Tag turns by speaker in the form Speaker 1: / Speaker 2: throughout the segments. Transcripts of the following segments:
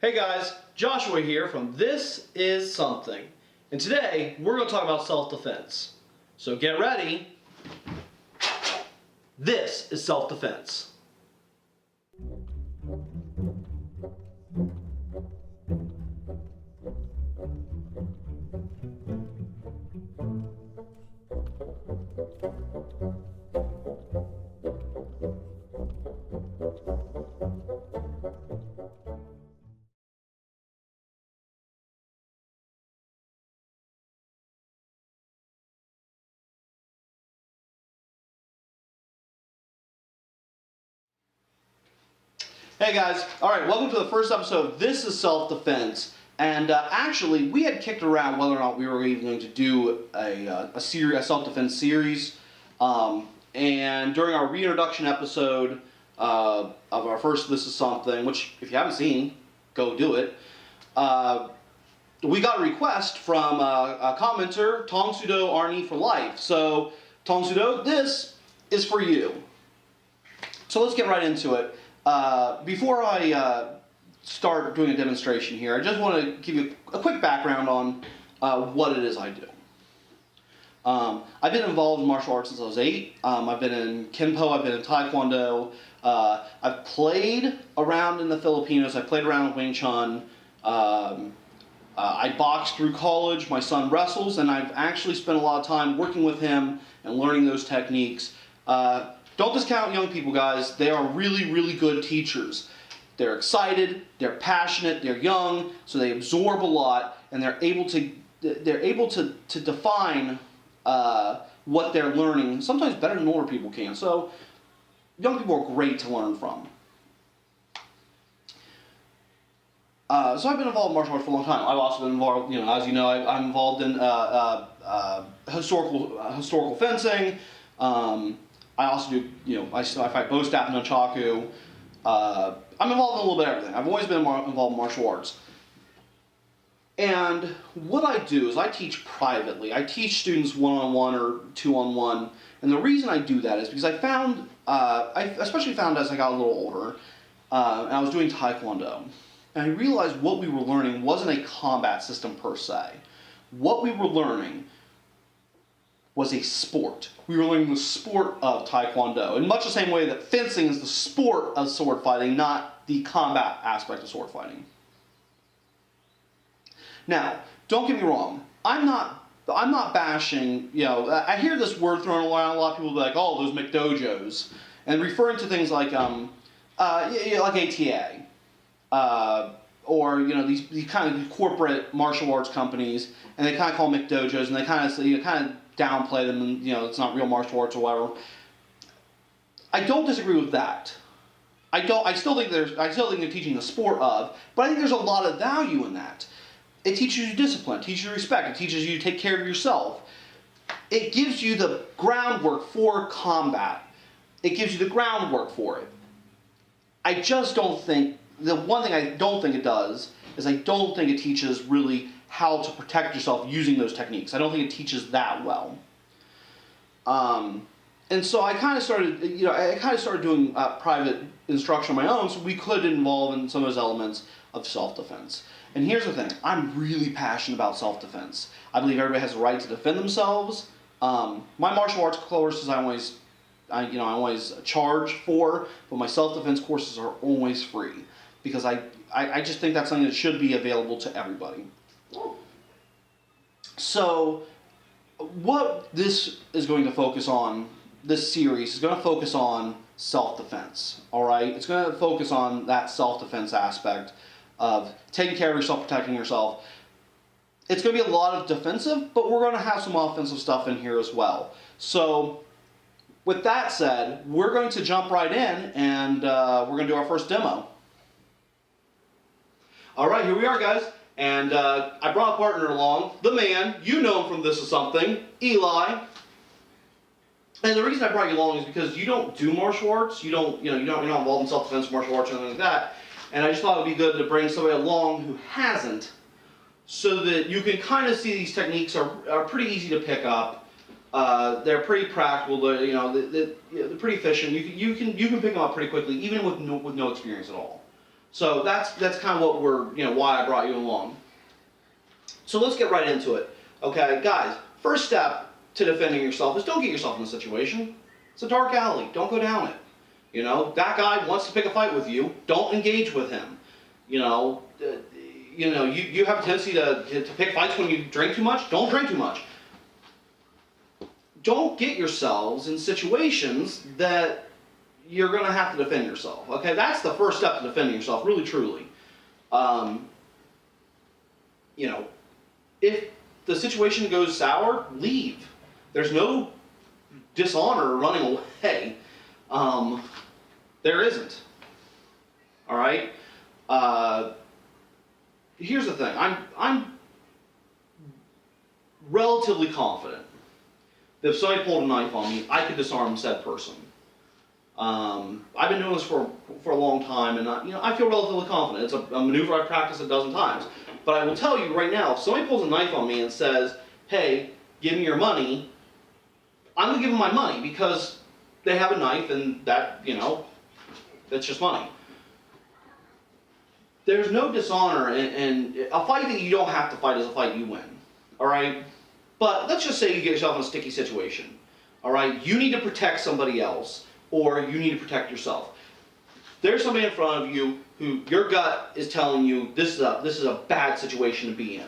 Speaker 1: Hey guys, Joshua here from This Is Something. And today, we're going to talk about self-defense. So get ready. This is self-defense. Hey guys, alright, welcome to the first episode of This Is Self-Defense. And actually, we had kicked around whether or not we were even going to do a self-defense series. And during our reintroduction episode of our first This Is Something, which if you haven't seen, go do it, we got a request from a commenter, Tong Sudo Arnie for life. So, Tong Sudo, this is for you. So let's get right into it. Before I start doing a demonstration here, I just want to give you a quick background on what it is I do. I've been involved in martial arts since I was 8. I've been in Kenpo, I've been in Taekwondo. I've played around in the Filipinos, I've played around in Wing Chun. I boxed through college, my son wrestles, and I've actually spent a lot of time working with him and learning those techniques. Don't discount young people, guys. They are really, really good teachers. They're excited, they're passionate, they're young, so they absorb a lot, and they're able to define what they're learning, sometimes better than older people can. So young people are great to learn from. So I've been involved in martial arts for a long time. I've also been involved, as you know, I'm involved in historical fencing. I also do, I fight bow, staff, and nunchaku. I'm involved in a little bit of everything. I've always been involved in martial arts. And what I do is I teach privately. I teach students one-on-one or two-on-one. And the reason I do that is because I found, I especially found as I got a little older, and I was doing Taekwondo. And I realized what we were learning wasn't a combat system per se. What we were learning was a sport. We were learning the sport of Taekwondo, in much the same way that fencing is the sport of sword fighting, not the combat aspect of sword fighting. Now, don't get me wrong, I'm not bashing, I hear this word thrown around, a lot of people be like, oh, those McDojos, and referring to things like ATA, or these kind of corporate martial arts companies, and they kind of call them McDojos, and they kind of downplay them, and it's not real martial arts or whatever. I don't disagree with that. I still think they're teaching the sport of, but I think there's a lot of value in that. It teaches you discipline, it teaches you respect, it teaches you to take care of yourself. It gives you the groundwork for combat. It gives you the groundwork for it. I just don't think, the one thing I don't think it does is I don't think it teaches really how to protect yourself using those techniques. I don't think it teaches that well. And so I kind of started, doing private instruction on my own, so we could involve in some of those elements of self-defense. And here's the thing, I'm really passionate about self-defense. I believe everybody has a right to defend themselves. My martial arts courses I always charge for, but my self-defense courses are always free, because I just think that's something that should be available to everybody. So, what this is going to focus on, this series is going to focus on self-defense, alright? It's going to focus on that self-defense aspect of taking care of yourself, protecting yourself. It's going to be a lot of defensive, but we're going to have some offensive stuff in here as well. So, with that said, we're going to jump right in, and we're going to do our first demo. Alright, here we are, guys. And I brought a partner along, the man, you know him from This Is Something, Eli. And the reason I brought you along is because you don't do martial arts, you're not involved in self-defense, martial arts, or anything like that. And I just thought it would be good to bring somebody along who hasn't, so that you can kind of see these techniques are pretty easy to pick up. They're pretty practical. They're pretty efficient. You can pick them up pretty quickly, even with no experience at all. So that's kind of what why I brought you along. So let's get right into it. Okay, guys, first step to defending yourself is don't get yourself in a situation. It's a dark alley. Don't go down it. That guy wants to pick a fight with you. Don't engage with him. You have a tendency to pick fights when you drink too much. Don't drink too much. Don't get yourselves in situations that you're going to have to defend yourself. Okay, that's the first step to defending yourself, really, truly. If the situation goes sour, leave. There's no dishonor running away. There isn't. All right. Here's the thing. I'm relatively confident that if somebody pulled a knife on me, I could disarm said person. I've been doing this for a long time, and I feel relatively confident. It's a maneuver I've practiced a dozen times. But I will tell you right now, if somebody pulls a knife on me and says, "Hey, give me your money," I'm going to give them my money because they have a knife, and that's just money. There's no dishonor, and a fight that you don't have to fight is a fight you win. All right? But let's just say you get yourself in a sticky situation. All right? You need to protect somebody else, or you need to protect yourself. There's somebody in front of you who your gut is telling you this is a bad situation to be in.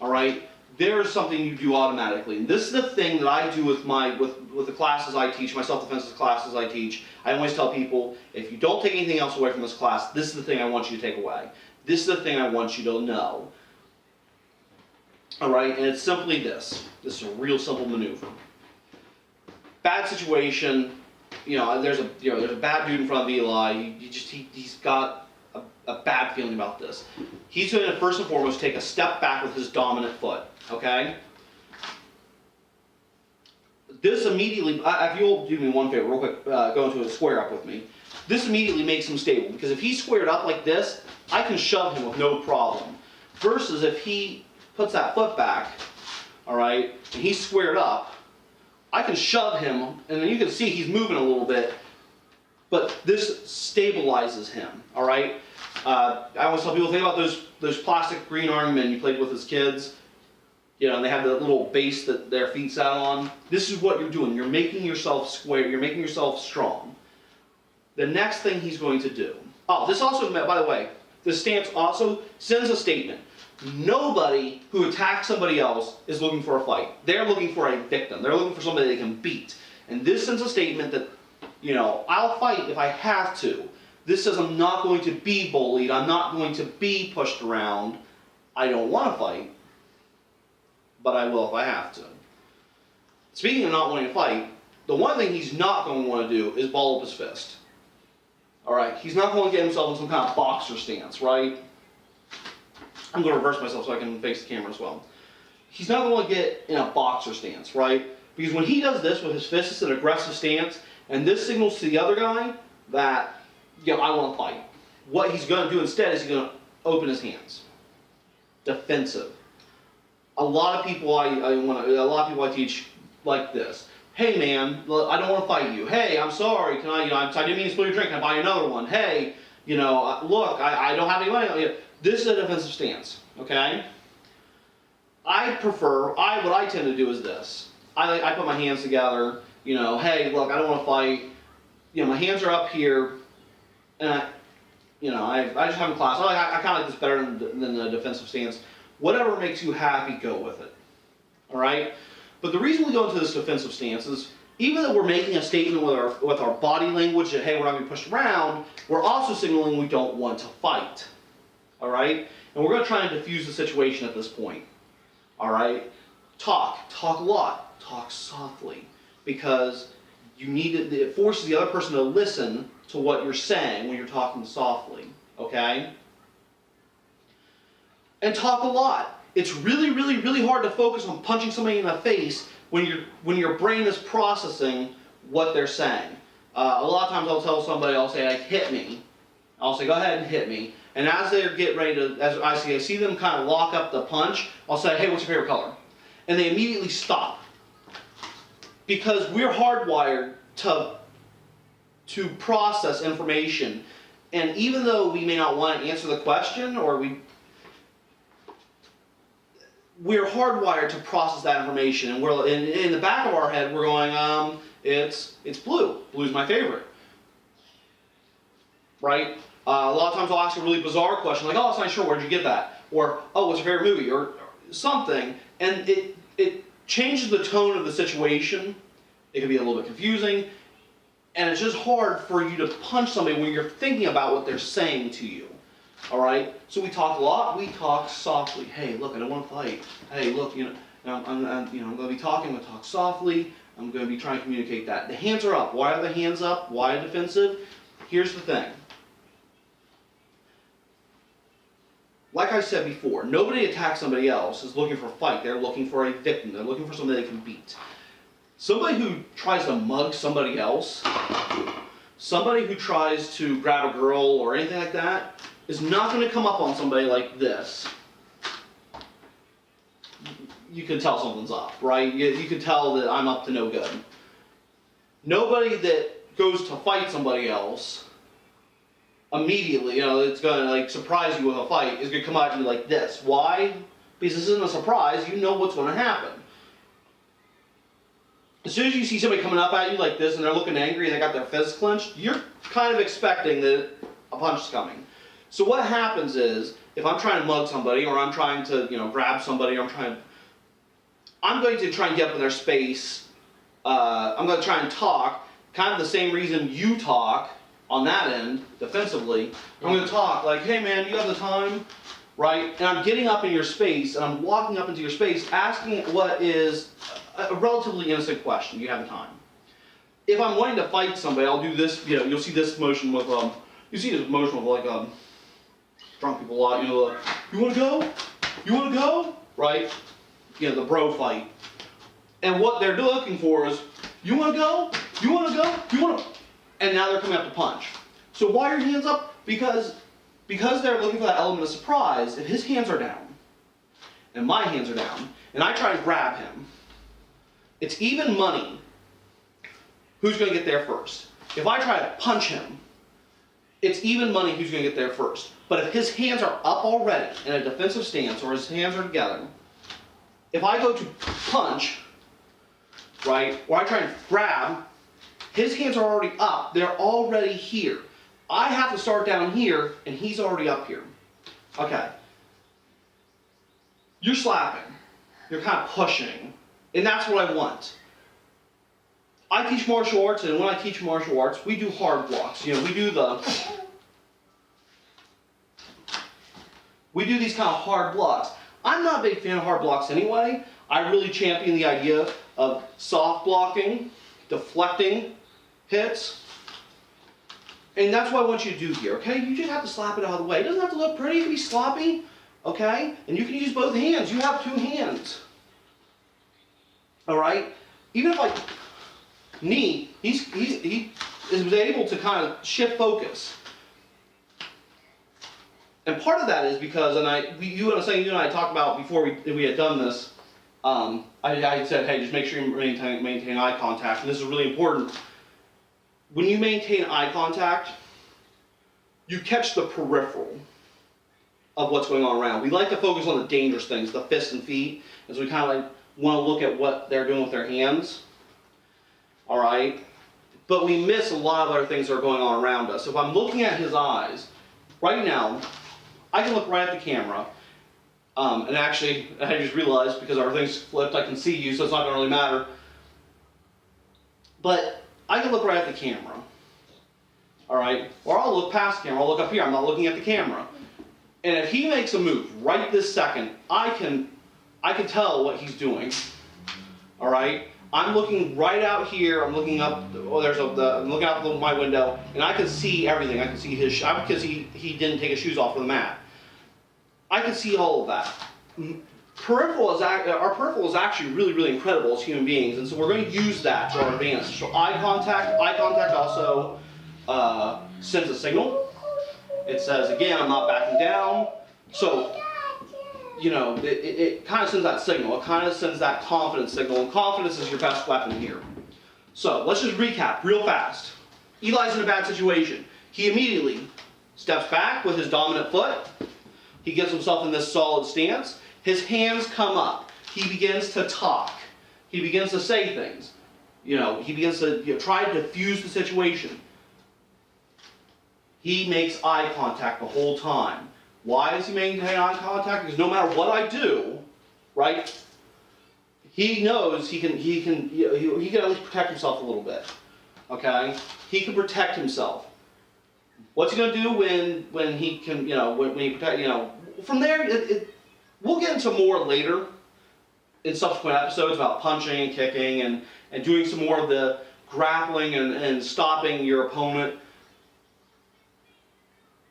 Speaker 1: All right? There's something you do automatically. And this is the thing that I do with the classes I teach, my self-defense classes I teach. I always tell people, if you don't take anything else away from this class, this is the thing I want you to take away. This is the thing I want you to know. All right? And it's simply this. This is a real simple maneuver. Bad situation. There's a bad dude in front of Eli. He's got a bad feeling about this. He's going to first and foremost take a step back with his dominant foot. Okay? This immediately, if you'll do me one favor, real quick, go into a square up with me. This immediately makes him stable, because if he's squared up like this, I can shove him with no problem. Versus if he puts that foot back, all right, and he's squared up, I can shove him, and then you can see he's moving a little bit, but this stabilizes him, all right? I always tell people, think about those plastic green army men you played with as kids, and they have the little base that their feet sat on. This is what you're doing. You're making yourself square. You're making yourself strong. The next thing he's going to do. Oh, this also, by the way, this stance also sends a statement. Nobody who attacks somebody else is looking for a fight. They're looking for a victim. They're looking for somebody they can beat. And this sends a statement that, I'll fight if I have to. This says I'm not going to be bullied. I'm not going to be pushed around. I don't want to fight, but I will if I have to. Speaking of not wanting to fight, the one thing he's not going to want to do is ball up his fist. All right? He's not going to get himself in some kind of boxer stance, right? I'm going to reverse myself so I can face the camera as well. He's not going to get in a boxer stance, right? Because when he does this with his fist, it's an aggressive stance, and this signals to the other guy that, I want to fight. What he's going to do instead is he's going to open his hands. Defensive. A lot of people I teach like this. Hey man, I don't want to fight you. Hey, I'm sorry. Can I didn't mean to spill your drink. Can I buy you another one? Hey, look, I don't have any money. This is a defensive stance, okay? What I tend to do is this. I put my hands together, hey, look, I don't want to fight. My hands are up here, and I just have in class. I kind of like this better than the defensive stance. Whatever makes you happy, go with it. All right? But the reason we go into this defensive stance is, even though we're making a statement with our body language that, hey, we're not going to be pushed around, we're also signaling we don't want to fight. All right? And we're going to try and diffuse the situation at this point. All right? Talk a lot. Talk softly. Because it forces the other person to listen to what you're saying when you're talking softly. Okay? And talk a lot. It's really, really, really hard to focus on punching somebody in the face when your brain is processing what they're saying. A lot of times I'll tell somebody, I'll say, hit me. I'll say, go ahead and hit me. And as they get ready to, as I see them kind of lock up the punch, I'll say, hey, what's your favorite color? And they immediately stop. Because we're hardwired to process information And even though we may not want to answer the question, or we're hardwired to process that information, and we're in the back of our head we're going, it's blue. Blue's my favorite, right? A lot of times I'll ask a really bizarre question like, "Oh, it's not sure. Where'd you get that?" Or, "Oh, what's your favorite movie?" Or something, and it changes the tone of the situation. It can be a little bit confusing, and it's just hard for you to punch somebody when you're thinking about what they're saying to you. All right, so we talk a lot. We talk softly. Hey, look, I don't want to fight. Hey, look, I'm going to be talking. I'm going to talk softly. I'm going to be trying to communicate that. The hands are up. Why are the hands up? Why defensive? Here's the thing. Like I said before, nobody attacks somebody else is looking for a fight. They're looking for a victim. They're looking for somebody they can beat. Somebody who tries to mug somebody else, somebody who tries to grab a girl or anything like that, is not going to come up on somebody like this. You can tell something's up, right? You can tell that I'm up to no good. Nobody that goes to fight somebody else immediately, it's going to like surprise you with a fight, is going to come at you like this. Why? Because this isn't a surprise. You know what's going to happen. As soon as you see somebody coming up at you like this and they're looking angry and they got their fists clenched, you're kind of expecting that a punch is coming. So what happens is, if I'm trying to mug somebody, or I'm trying to, grab somebody, or I'm going to try and get up in their space. I'm going to try and talk, kind of the same reason you talk on that end, defensively. I'm going to talk like, "Hey man, you have the time?" Right? And I'm getting up in your space, and I'm walking up into your space, asking what is a relatively innocent question. You have the time. If I'm wanting to fight somebody, I'll do this. You'll see this motion with drunk people a lot. You want to go? You want to go? Right? The bro fight. And what they're looking for is, "You want to go? You want to go? You want to?" And now they're coming up to punch. So why are your hands up? Because they're looking for that element of surprise. If his hands are down, and my hands are down, and I try to grab him, it's even money who's going to get there first. If I try to punch him, it's even money who's going to get there first. But if his hands are up already in a defensive stance, or his hands are together, if I go to punch, right, or I try and grab, his hands are already up. They're already here. I have to start down here, and he's already up here. Okay. You're slapping. You're kind of pushing. And that's what I want. I teach martial arts, and when I teach martial arts, we do hard blocks. We do these kind of hard blocks. I'm not a big fan of hard blocks anyway. I really champion the idea of soft blocking, deflecting hits. And that's what I want you to do here, okay? You just have to slap it out of the way. It doesn't have to look pretty. It can be sloppy, okay? And you can use both hands. You have two hands. All right? Even if he is able to kind of shift focus. And part of that is because, you and I talked about before we had done this, I said, hey, just make sure you maintain eye contact. And this is really important. When you maintain eye contact, you catch the peripheral of what's going on around. We like to focus on the dangerous things, the fists and feet, and so we kind of want to look at what they're doing with their hands. All right? But we miss a lot of other things that are going on around us. If I'm looking at his eyes, right now, I can look right at the camera. And actually, I just realized, because everything's flipped, I can see you, so it's not going to really matter. But I can look right at the camera. All right? Or I'll look past the camera. I'll look up here. I'm not looking at the camera. And if he makes a move right this second, I can tell what he's doing. All right? I'm looking right out here. I'm looking up. I'm looking out my window, and I can see everything. I can see his because he didn't take his shoes off of the mat. I can see all of that. Our peripheral is actually really, really incredible as human beings, and so we're going to use that to our advantage. So eye contact also sends a signal. It says, again, I'm not backing down. So, it kind of sends that signal. It kind of sends that confidence signal, and confidence is your best weapon here. So let's just recap real fast. Eli's in a bad situation. He immediately steps back with his dominant foot. He gets himself in this solid stance. His hands come up. He begins to talk. He begins to say things. He begins to try to diffuse the situation. He makes eye contact the whole time. Why is he making eye contact? Because no matter what I do, right, he knows he can at least protect himself a little bit. Okay? He can protect himself. What's he going to do when he can, when he protect, from there, we'll get into more later in subsequent episodes about punching and kicking and doing some more of the grappling and stopping your opponent.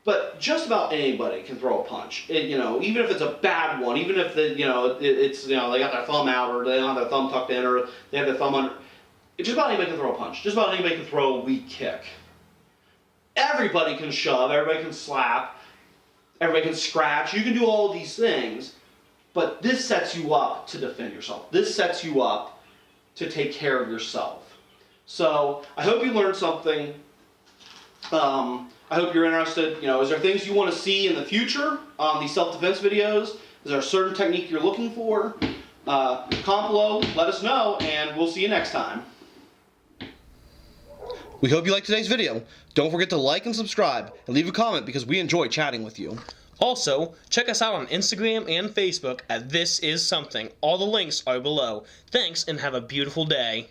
Speaker 1: But just about anybody can throw a punch. Even if it's a bad one, even if they got their thumb out, or they don't have their thumb tucked in, or they have their thumb under. Just about anybody can throw a punch. Just about anybody can throw a weak kick. Everybody can shove. Everybody can slap. Everybody can scratch. You can do all these things, but this sets you up to defend yourself. This sets you up to take care of yourself. So I hope you learned something. I hope you're interested. Is there things you want to see in the future on these self-defense videos? Is there a certain technique you're looking for? Comment below, let us know, and we'll see you next time. We hope you liked today's video. Don't forget to like and subscribe, and leave a comment because we enjoy chatting with you.
Speaker 2: Also, check us out on Instagram and Facebook at This Is Something. All the links are below. Thanks, and have a beautiful day.